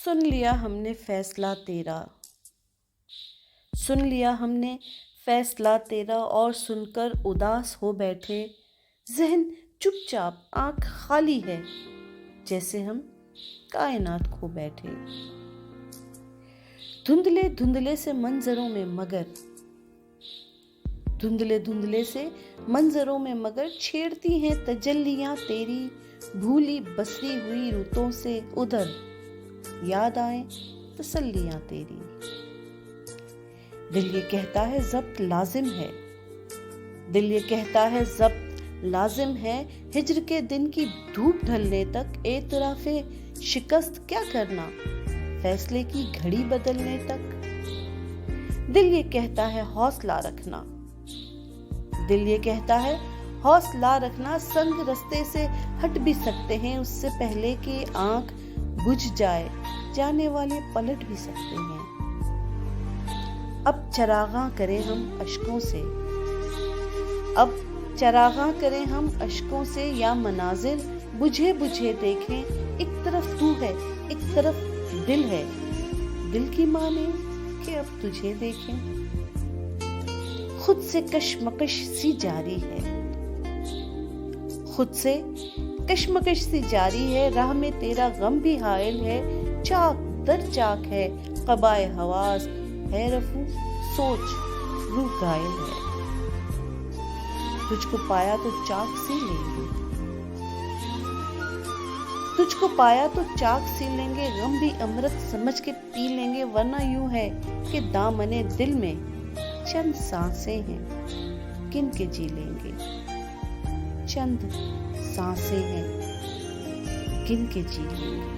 सुन लिया हमने फैसला तेरा, सुन लिया हमने फैसला तेरा और सुनकर उदास हो बैठे। ज़हन चुपचाप, आँख खाली है, जैसे हम कायनात खो बैठे। धुंधले धुंधले से मंजरों में मगर, धुंधले धुंधले से मंजरों में मगर छेड़ती हैं तजल्लियाँ तेरी। भूली बसरी हुई रुतों से उधर याद आए तसल्लियाँ तेरी। दिल ये कहता है ज़ब्त लाजिम है, दिल ये कहता है ज़ब्त लाजिम है। हिज्र के दिन की धूप ढलने तक एतराफ़े शिकस्त क्या करना, फैसले की घड़ी बदलने तक। दिल ये कहता है हौसला रखना, दिल ये कहता है हौसला रखना। संग रस्ते से हट भी सकते हैं उससे पहले कि आँख बुझ जाए, जाने वाले पलट भी सकते हैं। अब चरागां करें हम अश्कों से, अब चरागां करें हम अश्कों से, या मनाजिर बुझे बुझे देखें। एक तरफ तू है, एक तरफ दिल है, दिल की माने कि अब तुझे देखें। खुद से कशमकश सी जारी है, खुद से कशमकश सी जारी है। राह में तेरा गम भी हायल है, चाक दर चाक है क़बाए हवास है रफू, सोच रूह घायल है। तुझको पाया तो चाक सी लेंगे, तुझको पाया तो चाक सी लेंगे। गम भी अमृत समझ के पी लेंगे, वरना यूं है कि दामने दिल में चंद सांसें हैं गिन के जी लेंगे। चंद सांसें हैं गिन के जी लेंगे।